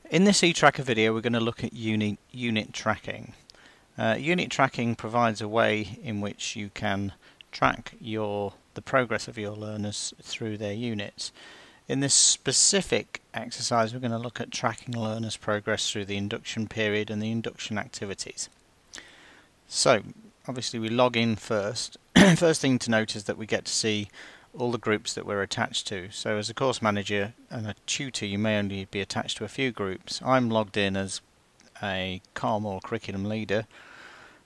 In this eTracker video we're going to look at unit tracking. Unit tracking provides a way in which you can track the progress of your learners through their units. In this specific exercise we're going to look at tracking learners' progress through the induction period and the induction activities. So obviously we log in first. First thing to note is that we get to see all the groups that we're attached to. So as a course manager and a tutor you may only be attached to a few groups. I'm logged in as a COM or curriculum leader,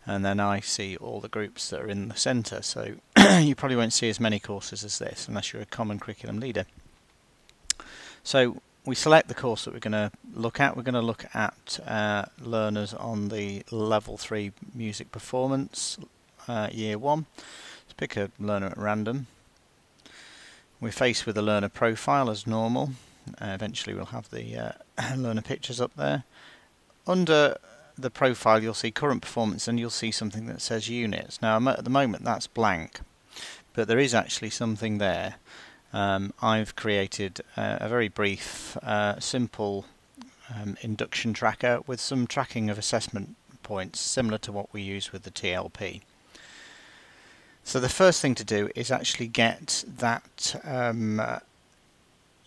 and then I see all the groups that are in the centre. So you probably won't see as many courses as this unless you're a common curriculum leader. So we select the course that we're going to look at. We're going to look at learners on the level 3 music performance year 1. Let's pick a learner at random. We're faced with a learner profile as normal. Eventually we'll have the learner pictures up there. Under the profile you'll see current performance and you'll see something that says units. Now at the moment that's blank, but there is actually something there. I've created a very brief, simple induction tracker with some tracking of assessment points similar to what we use with the TLP. So the first thing to do is actually get that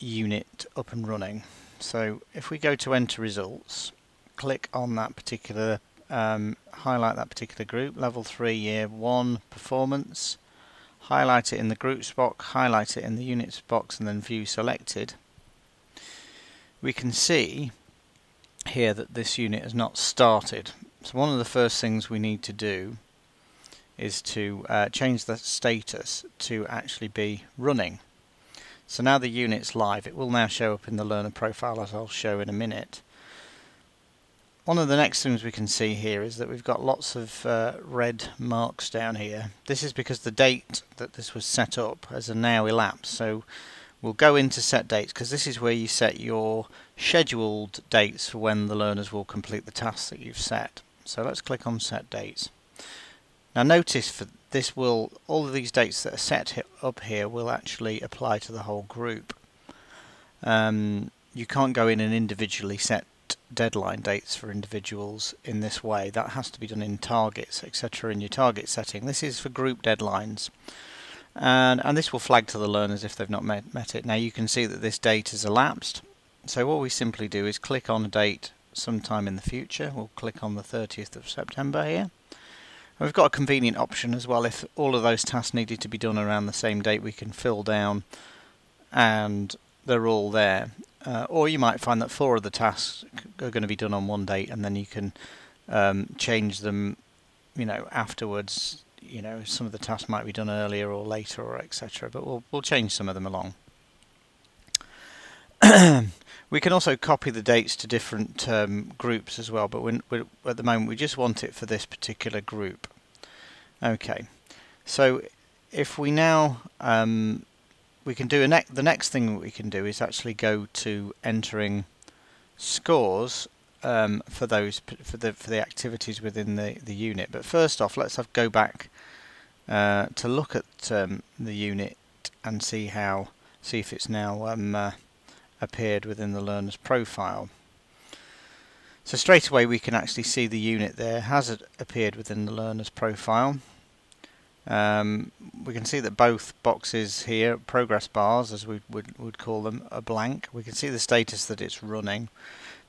unit up and running. So if we go to enter results, click on that particular, highlight that particular group, level 3 year 1 performance, highlight it in the groups box, highlight it in the units box, and then view selected. We can see here that this unit has not started. So one of the first things we need to do is to change the status to actually be running. So now the unit's live. It will now show up in the learner profile, as I'll show in a minute. One of the next things we can see here is that we've got lots of red marks down here. This is because the date that this was set up has now elapsed. So we'll go into set dates, because this is where you set your scheduled dates for when the learners will complete the tasks that you've set. So let's click on set dates. Now notice for this all of these dates that are set up here will actually apply to the whole group. You can't go in and individually set deadline dates for individuals in this way. That has to be done in targets, etc. in your target setting. This is for group deadlines, and this will flag to the learners if they've not met it. Now you can see that this date has elapsed, so what we simply do is click on a date sometime in the future. We'll click on the 30th of September here. We've got a convenient option as well. If all of those tasks needed to be done around the same date, we can fill down and they're all there. Or you might find that 4 of the tasks are going to be done on one date, and then you can change them, afterwards. Some of the tasks might be done earlier or later, or etc. But we'll change some of them along. We can also copy the dates to different groups as well, but at the moment we just want it for this particular group. Okay, so if we now we can do the next thing we can do is actually go to entering scores for the activities within the unit. But first off, let's go back to look at the unit and see if it's now appeared within the learner's profile. So straight away we can actually see the unit there has appeared within the learner's profile. We can see that both boxes here, progress bars as we would call them, are blank. We can see the status that it's running,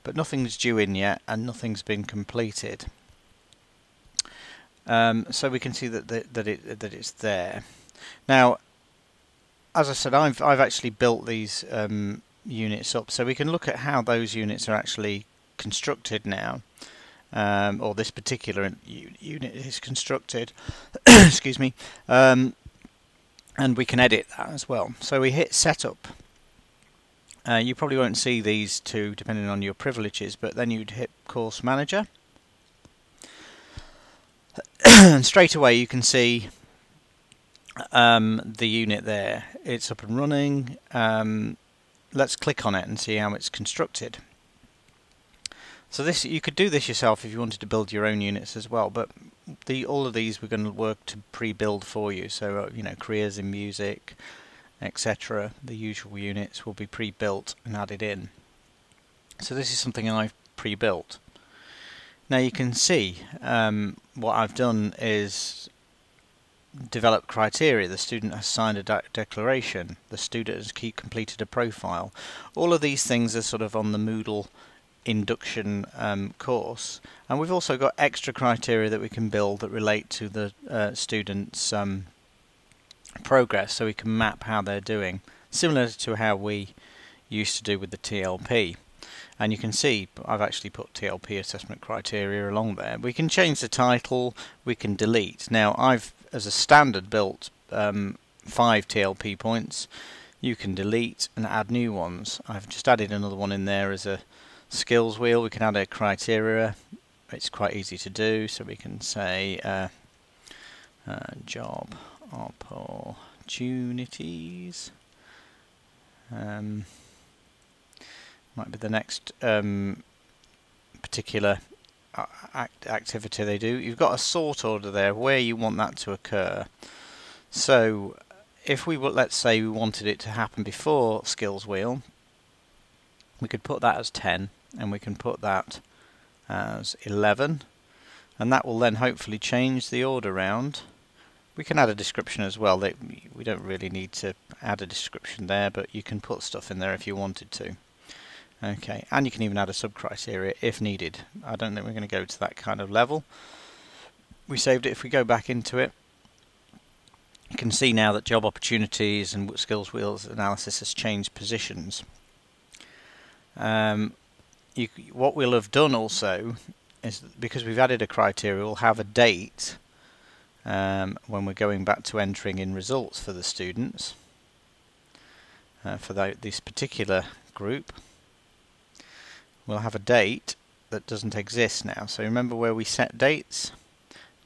but nothing's due in yet and nothing's been completed. So we can see that it's there. Now, as I said, I've actually built these units up, so we can look at how those units are actually constructed now, or this particular unit is constructed. Excuse me, and we can edit that as well. So we hit setup. You probably won't see these two depending on your privileges, but then you'd hit course manager, and straight away you can see the unit there. It's up and running. Let's click on it and see how it's constructed. So you could do this yourself if you wanted to build your own units as well, but all of these we're going to work to pre-build for you. So careers in music, etc. The usual units will be pre-built and added in. So this is something I've pre-built. Now you can see what I've done is develop criteria. The student has signed a declaration. The student has completed a profile. All of these things are sort of on the Moodle induction course, and we've also got extra criteria that we can build that relate to the students' progress, so we can map how they're doing, similar to how we used to do with the TLP. And you can see I've actually put TLP assessment criteria along there. We can change the title, we can delete. Now I've, as a standard, built 5 TLP points. You can delete and add new ones. I've just added another one in there as a skills wheel. We can add a criteria. It's quite easy to do, so we can say job opportunities. Might be the next particular activity they do. You've got a sort order there where you want that to occur. So if we let's say we wanted it to happen before skills wheel, we could put that as 10, and we can put that as 11, and that will then hopefully change the order round. We can add a description as well. We don't really need to add a description there, but you can put stuff in there if you wanted to. Okay, and you can even add a sub-criteria if needed. I don't think we're going to go to that kind of level. We saved it. If we go back into it, you can see now that job opportunities and skills wheels analysis has changed positions. What we'll have done also is, because we've added a criteria, we'll have a date when we're going back to entering in results for the students for this particular group. We'll have a date that doesn't exist now. So remember where we set dates?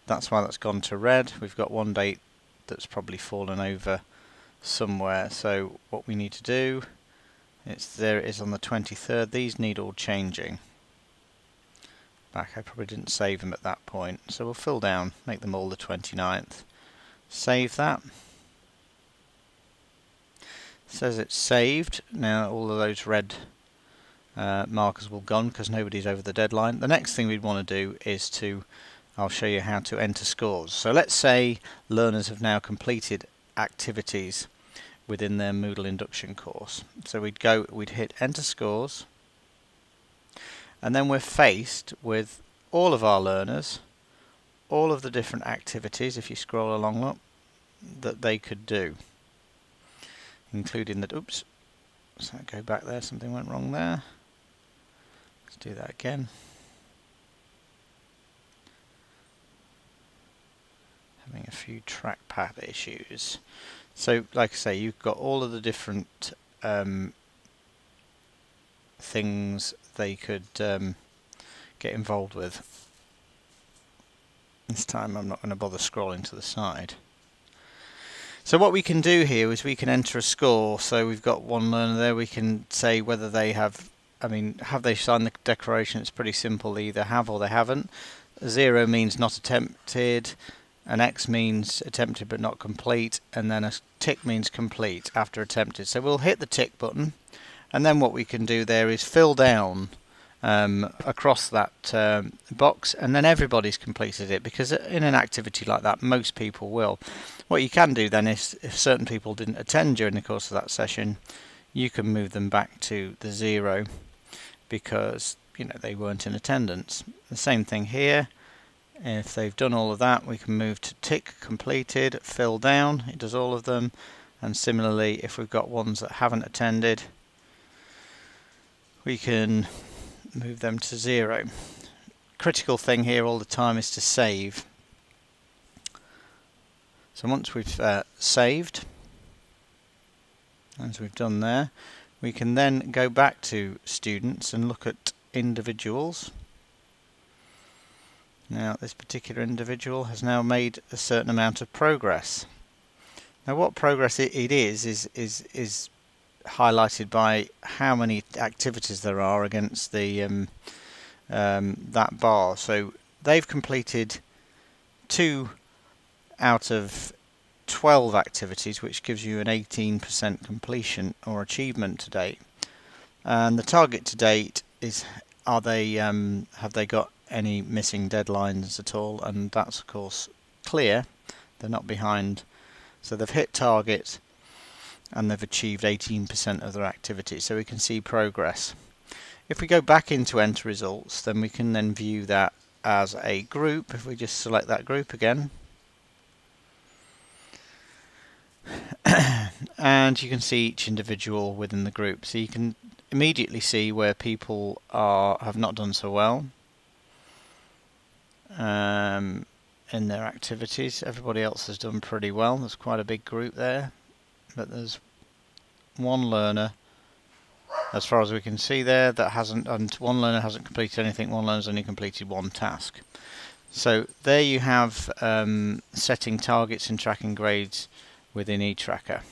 That's why that's gone to red. We've got one date that's probably fallen over somewhere. So what we need to do, there it is on the 23rd. These need all changing. I probably didn't save them at that point. So we'll fill down, make them all the 29th. Save that. It says it's saved. Now all of those red markers will gone because nobody's over the deadline. The next thing we'd want to do is I'll show you how to enter scores. So let's say learners have now completed activities within their Moodle induction course. So we'd hit enter scores, and then we're faced with all of our learners, all of the different activities, if you scroll along, look, that they could do, including the, oops, so go back there, something went wrong there. Let's do that again. Having a few trackpad issues. So, like I say, you've got all of the different things they could get involved with. This time I'm not going to bother scrolling to the side. So what we can do here is we can enter a score. So we've got one learner there. We can say whether they have, have they signed the declaration? It's pretty simple. They either have or they haven't. 0 means not attempted. An X means attempted but not complete, and then a tick means complete after attempted. So we'll hit the tick button, and then what we can do there is fill down across that box, and then everybody's completed it, because in an activity like that most people will. What you can do then is, if certain people didn't attend during the course of that session, you can move them back to the 0 because they weren't in attendance. The same thing here. If they've done all of that, we can move to tick completed, fill down, it does all of them, and similarly if we've got ones that haven't attended, we can move them to 0. Critical thing here all the time is to save. So once we've saved, as we've done there, we can then go back to students and look at individuals. Now this particular individual has now made a certain amount of progress. Now what progress it is highlighted by how many activities there are against the that bar. So they've completed 2 out of 12 activities, which gives you an 18% completion or achievement to date. And the target to date is have they got any missing deadlines at all, and that's of course clear. They're not behind, so they've hit target and they've achieved 18% of their activity, so we can see progress. If we go back into enter results, then we can then view that as a group. If we just select that group again, and you can see each individual within the group, so you can immediately see where people have not done so well in their activities. Everybody else has done pretty well. There's quite a big group there, but there's one learner, as far as we can see there, that hasn't, and one learner hasn't completed anything. One learner's only completed one task. So there you have setting targets and tracking grades within eTracker.